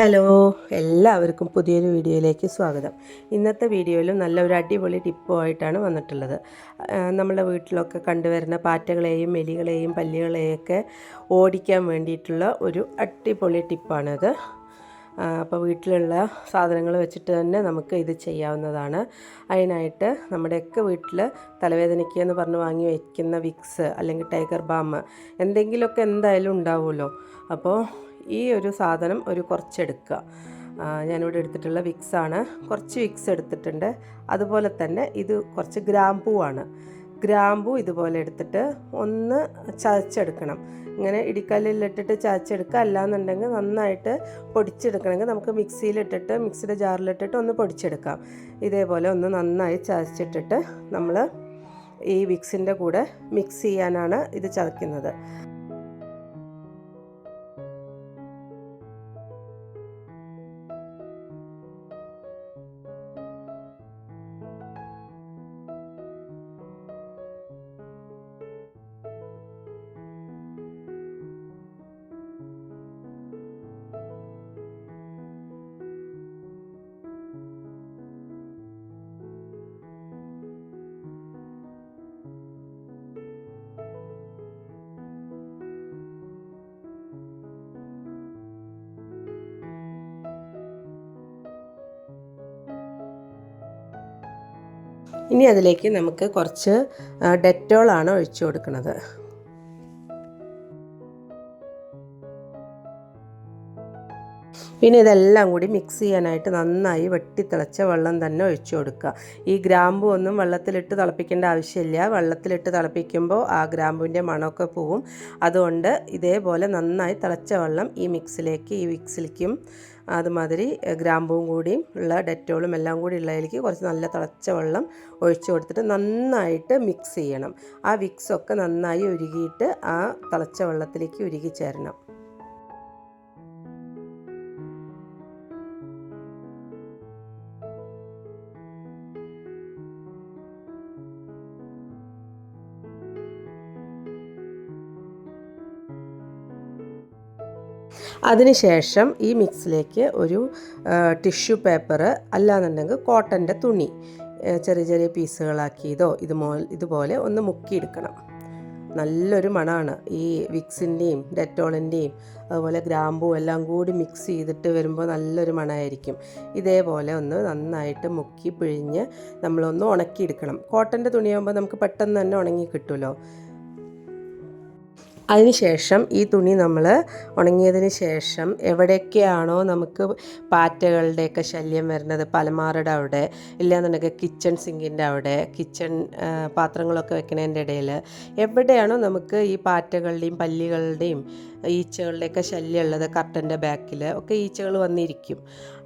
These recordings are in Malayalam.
ഹലോ, എല്ലാവർക്കും പുതിയൊരു വീഡിയോയിലേക്ക് സ്വാഗതം. ഇന്നത്തെ വീഡിയോയിലും നല്ലൊരു അടിപൊളി ടിപ്പുമായിട്ടാണ് വന്നിട്ടുള്ളത്. നമ്മുടെ വീട്ടിലൊക്കെ കണ്ടുവരുന്ന പാറ്റകളെയും എലികളെയും പല്ലികളെയൊക്കെ ഓടിക്കാൻ വേണ്ടിയിട്ടുള്ള ഒരു അടിപൊളി ടിപ്പാണിത്. അപ്പോൾ വീട്ടിലുള്ള സാധനങ്ങൾ വെച്ചിട്ട് തന്നെ നമുക്ക് ഇത് ചെയ്യാവുന്നതാണ്. അതിനായിട്ട് നമ്മുടെയൊക്കെ വീട്ടിൽ തലവേദനയ്ക്ക് എന്ന് പറഞ്ഞ് വാങ്ങി വയ്ക്കുന്ന വിക്സ് അല്ലെങ്കിൽ ടൈഗർ ബാം എന്തെങ്കിലുമൊക്കെ എന്തായാലും ഉണ്ടാവുമല്ലോ. അപ്പോൾ ഈ ഒരു സാധനം കുറച്ചെടുക്കുക. ഞാനിവിടെ എടുത്തിട്ടുള്ള വിക്സാണ്. കുറച്ച് വിക്സ് എടുത്തിട്ടുണ്ട്. അതുപോലെ തന്നെ ഇത് കുറച്ച് ഗ്രാമ്പൂവാണ്. ഗ്രാമ്പൂ ഇതുപോലെ എടുത്തിട്ട് ഒന്ന് ചതച്ചെടുക്കണം. ഇങ്ങനെ ഇടിക്കല്ലിലിട്ടിട്ട് ചതച്ചെടുക്കുക. അല്ലാന്നുണ്ടെങ്കിൽ നന്നായിട്ട് പൊടിച്ചെടുക്കണമെങ്കിൽ നമുക്ക് മിക്സിയിലിട്ടിട്ട് മിക്സിയുടെ ജാറിലിട്ടിട്ട് ഒന്ന് പൊടിച്ചെടുക്കാം. ഇതേപോലെ ഒന്ന് നന്നായി ചതച്ചിട്ടിട്ട് നമ്മൾ ഈ വിക്സിൻ്റെ കൂടെ മിക്സ് ചെയ്യാനാണ് ഇത് ചതയ്ക്കുന്നത്. ഇനി അതിലേക്ക് നമുക്ക് കുറച്ച് ഡെറ്റോളാണ് ഒഴിച്ചു കൊടുക്കുന്നത്. പിന്നെ ഇതെല്ലാം കൂടി മിക്സ് ചെയ്യാനായിട്ട് നന്നായി വെട്ടിത്തിളച്ച വെള്ളം തന്നെ ഒഴിച്ചു കൊടുക്കുക. ഈ ഗ്രാമ്പു ഒന്നും വെള്ളത്തിലിട്ട് തിളപ്പിക്കേണ്ട ആവശ്യമില്ല. വെള്ളത്തിലിട്ട് തിളപ്പിക്കുമ്പോൾ ആ ഗ്രാമ്പുവിൻ്റെ മണമൊക്കെ പോവും. അതുകൊണ്ട് ഇതേപോലെ നന്നായി തിളച്ച വെള്ളം ഈ വിക്സിലേക്കും അതുമാതിരി ഗ്രാമ്പുവും കൂടിയും ഉള്ള ഡെറ്റോളും എല്ലാം കൂടി ഉള്ളതിലേക്ക് കുറച്ച് നല്ല തിളച്ച വെള്ളം ഒഴിച്ചു കൊടുത്തിട്ട് നന്നായിട്ട് മിക്സ് ചെയ്യണം. ആ വിക്സൊക്കെ നന്നായി ഉരുകിയിട്ട് ആ തിളച്ച വെള്ളത്തിലേക്ക് ഉരുകി ചേരണം. അതിനുശേഷം ഈ മിക്സിലേക്ക് ഒരു ടിഷ്യൂ പേപ്പർ അല്ലാന്നുണ്ടെങ്കിൽ കോട്ടൻ്റെ തുണി ചെറിയ ചെറിയ പീസുകളാക്കിയതോ ഇതുപോലെ ഒന്ന് മുക്കിയെടുക്കണം. നല്ലൊരു മണമാണ് ഈ വിക്സിൻ്റെയും ഡെറ്റോളിൻ്റെയും അതുപോലെ ഗ്രാമ്പും എല്ലാം കൂടി മിക്സ് ചെയ്തിട്ട് വരുമ്പോൾ നല്ലൊരു മണമായിരിക്കും. ഇതേപോലെ ഒന്ന് നന്നായിട്ട് മുക്കി പിഴിഞ്ഞ് നമ്മളൊന്ന് ഉണക്കിയെടുക്കണം. കോട്ടൻ്റെ തുണിയാകുമ്പോൾ നമുക്ക് പെട്ടെന്ന് തന്നെ ഉണങ്ങി കിട്ടുമല്ലോ. അതിനുശേഷം ഈ തുണി നമ്മൾ ഉണങ്ങിയതിന് ശേഷം എവിടെയൊക്കെയാണോ നമുക്ക് പാറ്റകളുടെയൊക്കെ ശല്യം വരുന്നത്, പലമാരുടെ അവിടെ ഇല്ലാന്നുണ്ടെങ്കിൽ കിച്ചൺ സിങ്കിൻ്റെ അവിടെ, കിച്ചൺ പാത്രങ്ങളൊക്കെ വെക്കണതിൻ്റെ ഇടയിൽ എവിടെയാണോ നമുക്ക് ഈ പാറ്റകളുടെയും പല്ലികളുടെയും ഈച്ചകളുടെയൊക്കെ ശല്യം ഉള്ളത്, കർട്ടൻ്റെ ബാക്കിൽ ഒക്കെ ഈച്ചകൾ വന്നിരിക്കും.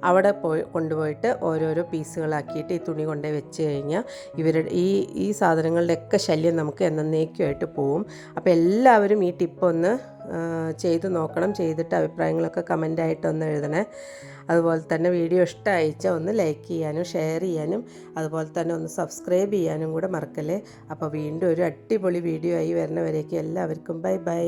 അവിടെ കൊണ്ടുപോയിട്ട് ഓരോരോ പീസുകളാക്കിയിട്ട് ഈ തുണി കൊണ്ടുപോയി വെച്ച് കഴിഞ്ഞാൽ ഇവരുടെ ഈ സാധനങ്ങളുടെയൊക്കെ ശല്യം നമുക്ക് എന്നേക്കുമായിട്ട് പോവും. അപ്പോൾ എല്ലാവരും ഈ ടിപ്പൊന്ന് ചെയ്ത് നോക്കണം. ചെയ്തിട്ട് അഭിപ്രായങ്ങളൊക്കെ കമൻ്റായിട്ട് ഒന്ന് എഴുതണേ. അതുപോലെ തന്നെ വീഡിയോ ഇഷ്ടമായിച്ചാൽ ഒന്ന് ലൈക്ക് ചെയ്യാനും ഷെയർ ചെയ്യാനും അതുപോലെ തന്നെ ഒന്ന് സബ്സ്ക്രൈബ് ചെയ്യാനും കൂടെ മറക്കല്ലേ. അപ്പോൾ വീണ്ടും ഒരു അടിപൊളി വീഡിയോ ആയി വരുന്നവരേക്കും എല്ലാവർക്കും ബൈ ബൈ.